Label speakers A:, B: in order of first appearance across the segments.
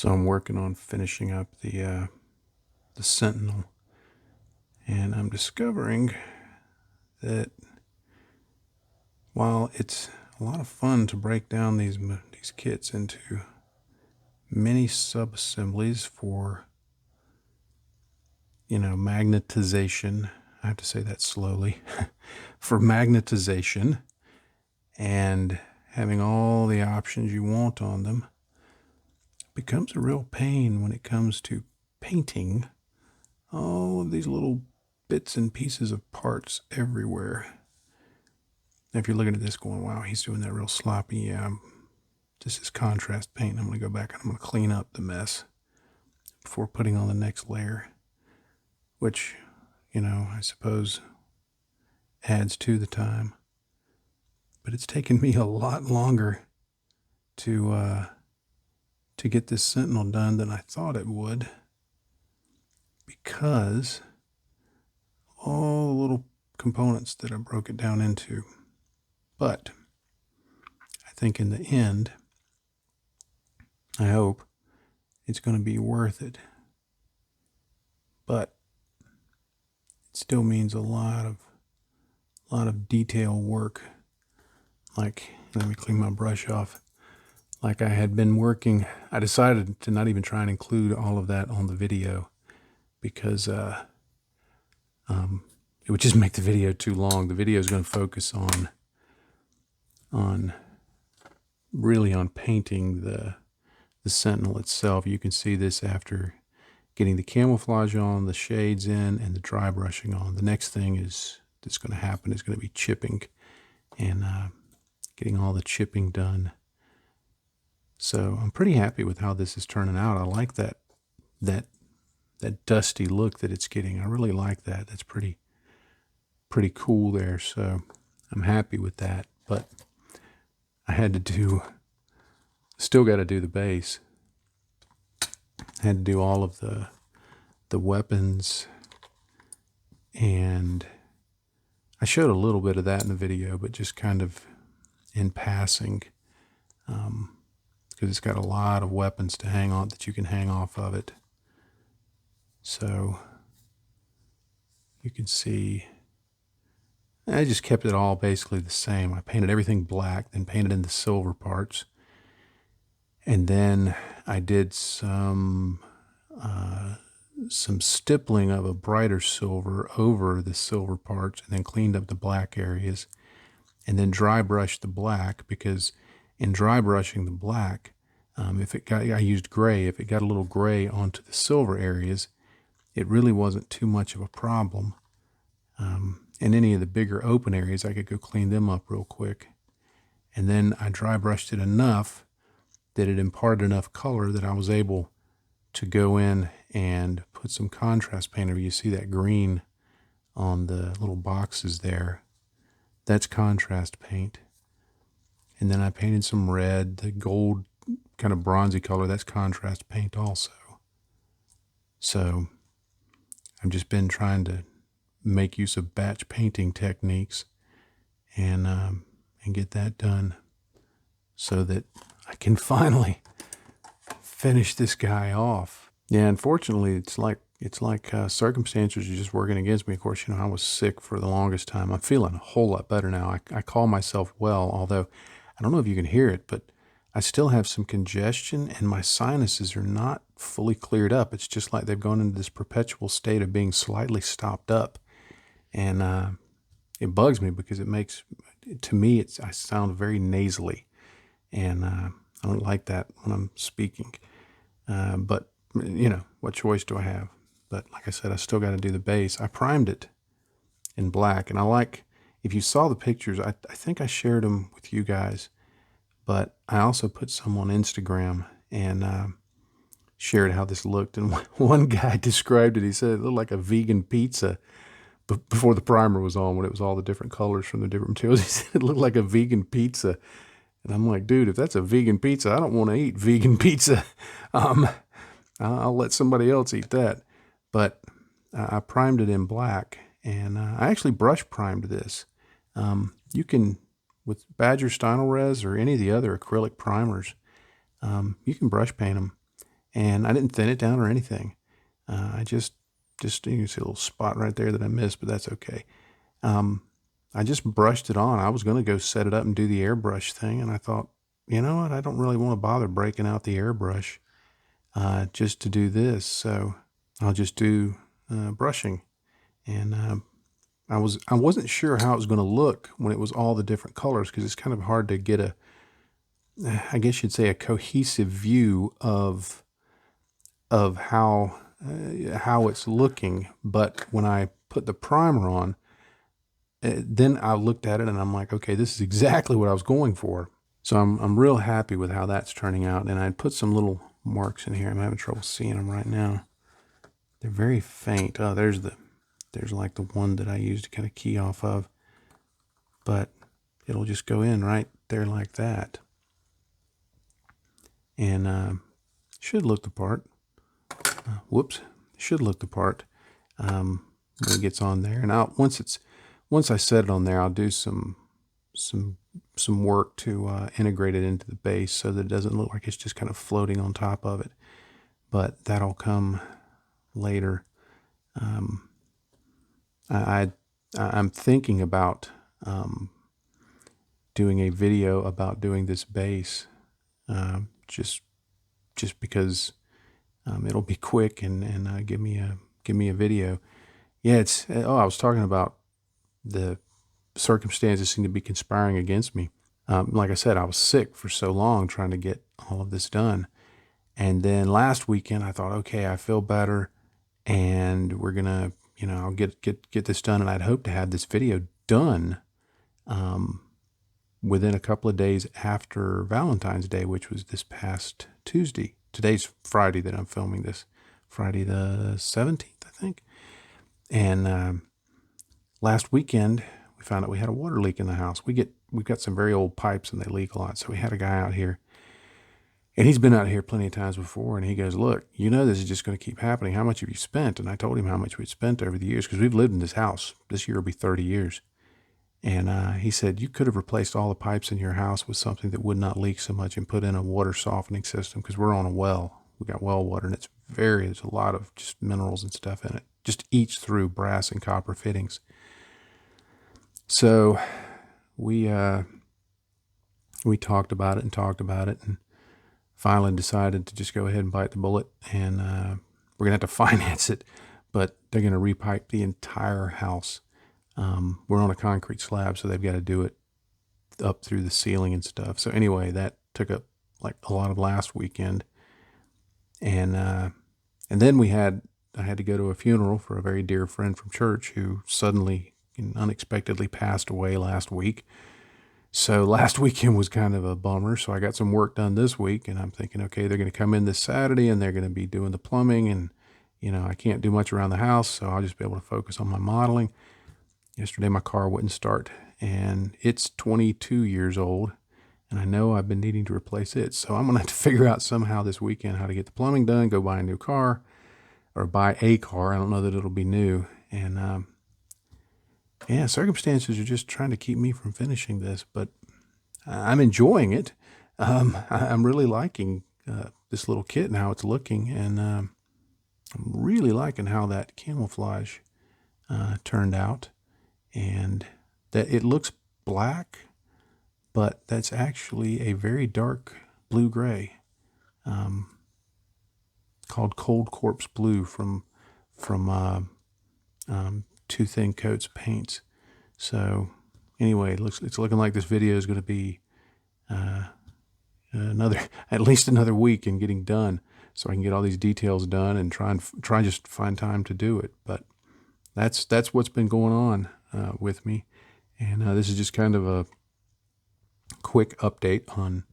A: So I'm working on finishing up the Sentinel, and I'm discovering that while it's a lot of fun to break down these kits into many sub-assemblies for, magnetization, I have to say that slowly, for magnetization and having all the options you want on them, becomes a real pain when it comes to painting all of these little bits and pieces of parts everywhere. Now, if you're looking at this going, wow, he's doing that real sloppy. Yeah, this is contrast paint. I'm going to go back and I'm going to clean up the mess before putting on the next layer, which, I suppose adds to the time. But it's taken me a lot longer to get this Sentinel done than I thought it would, because all the little components that I broke it down into. But I think in the end, I hope it's going to be worth it. But it still means a lot of detail work. Like, let me clean my brush off. Like I had been working, I decided to not even try and include all of that on the video because it would just make the video too long. The video is going to focus really on painting the Sentinel itself. You can see this after getting the camouflage on, the shades in, and the dry brushing on. The next thing that's going to happen is going to be chipping and getting all the chipping done. So I'm pretty happy with how this is turning out. I like that dusty look that it's getting. I really like that. That's pretty cool there. So I'm happy with that. But I still got to do the base. I had to do all of the weapons, and I showed a little bit of that in the video, but just kind of in passing, because it's got a lot of weapons to hang on that you can hang off of it. So you can see I just kept it all basically the same. I painted everything black, then painted in the silver parts. And then I did some stippling of a brighter silver over the silver parts, and then cleaned up the black areas, and then dry brushed the black, because in dry brushing the black, I used gray. If it got a little gray onto the silver areas, it really wasn't too much of a problem. And any of the bigger open areas, I could go clean them up real quick. And then I dry brushed it enough that it imparted enough color that I was able to go in and put some contrast paint over. You see that green on the little boxes there? That's contrast paint. And then I painted some red, the gold kind of bronzy color, that's contrast paint also. So I've just been trying to make use of batch painting techniques and get that done so that I can finally finish this guy off. Yeah, unfortunately, it's like circumstances are just working against me. Of course, I was sick for the longest time. I'm feeling a whole lot better now. I call myself well, although I don't know if you can hear it, but I still have some congestion and my sinuses are not fully cleared up. It's just like they've gone into this perpetual state of being slightly stopped up. And it bugs me because it makes, to me, I sound very nasally. And I don't like that when I'm speaking. But, what choice do I have? But like I said, I still got to do the base. I primed it in black. And if you saw the pictures, I think I shared them with you guys. But I also put some on Instagram and shared how this looked. And one guy described it. He said it looked like a vegan pizza before the primer was on, when it was all the different colors from the different materials. He said it looked like a vegan pizza. And I'm like, dude, if that's a vegan pizza, I don't want to eat vegan pizza. I'll let somebody else eat that. But I primed it in black, and I actually brush primed this. You can, with Badger Stynylrez or any of the other acrylic primers, you can brush paint them. and I didn't thin it down or anything. I just you can see a little spot right there that I missed, but that's okay. I just brushed it on. I was going to go set it up and do the airbrush thing, and I thought, you know what, I don't really want to bother breaking out the airbrush just to do this, so I'll just do brushing. And I wasn't sure how it was going to look when it was all the different colors, because it's kind of hard to get a, I guess you'd say, a cohesive view of how it's looking. But when I put the primer on, then I looked at it and I'm like, okay, this is exactly what I was going for. So I'm real happy with how that's turning out. And I put some little marks in here. I'm having trouble seeing them right now. They're very faint. Oh, there's like the one that I used to kind of key off of. But it'll just go in right there like that. And should look the part. Whoops, should look the part when it gets on there. And once I set it on there, I'll do some work to integrate it into the base so that it doesn't look like it's just kind of floating on top of it. But that'll come later. I'm thinking about doing a video about doing this base, just because it'll be quick and give me a video. Yeah, I was talking about the circumstances seem to be conspiring against me. Like I said, I was sick for so long trying to get all of this done. And then last weekend I thought, okay, I feel better and we're going to, I'll get this done. And I'd hoped to have this video done within a couple of days after Valentine's Day, which was this past Tuesday. Today's Friday that I'm filming this, Friday the 17th, I think. And last weekend, we found out we had a water leak in the house. We've got some very old pipes and they leak a lot. So we had a guy out here, and he's been out here plenty of times before. And he goes, look, this is just going to keep happening. How much have you spent? And I told him how much we'd spent over the years, because we've lived in this house. This year will be 30 years. And he said, you could have replaced all the pipes in your house with something that would not leak so much and put in a water softening system, because we're on a well. We got well water, and there's a lot of just minerals and stuff in it. Just eats through brass and copper fittings. So we talked about it and finally decided to just go ahead and bite the bullet, and we're gonna have to finance it, but they're gonna repipe the entire house. We're on a concrete slab, so they've got to do it up through the ceiling and stuff. So anyway, that took up like a lot of last weekend, and then I had to go to a funeral for a very dear friend from church who suddenly and unexpectedly passed away last week. So last weekend was kind of a bummer. So I got some work done this week, and I'm thinking, okay, they're going to come in this Saturday and they're going to be doing the plumbing, and I can't do much around the house, so I'll just be able to focus on my modeling. Yesterday my car wouldn't start, and it's 22 years old, and I know I've been needing to replace it. So I'm going to have to figure out somehow this weekend how to get the plumbing done, go buy a new car, or buy a car. I don't know that it'll be new. And yeah, circumstances are just trying to keep me from finishing this, but I'm enjoying it. I'm really liking this little kit and how it's looking, and I'm really liking how that camouflage turned out, and that it looks black, but that's actually a very dark blue-gray, called Cold Corpse Blue from Two Thin Coats Paints. So anyway, it's looking like this video is going to be at least another week in getting done, so I can get all these details done and try just to find time to do it. But that's what's been going on with me, and this is just kind of a quick update on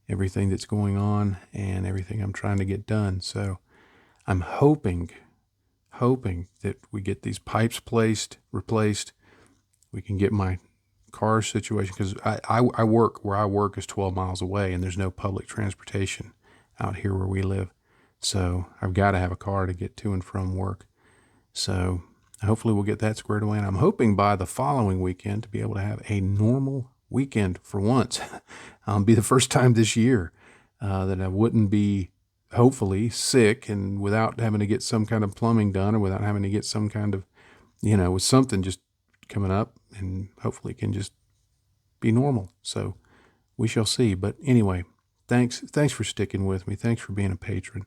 A: everything that's going on and everything I'm trying to get done. So I'm hoping that we get these pipes replaced. We can get my car situation, because I work where I work is 12 miles away, and there's no public transportation out here where we live. So I've got to have a car to get to and from work. So hopefully we'll get that squared away, and I'm hoping by the following weekend to be able to have a normal weekend for once. Be the first time this year that I wouldn't be hopefully sick and without having to get some kind of plumbing done, or without having to get some kind of, with something just coming up, and hopefully it can just be normal. So we shall see. But anyway, thanks for sticking with me. Thanks for being a patron.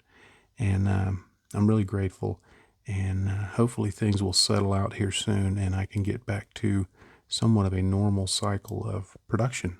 A: And I'm really grateful. And hopefully things will settle out here soon and I can get back to somewhat of a normal cycle of production.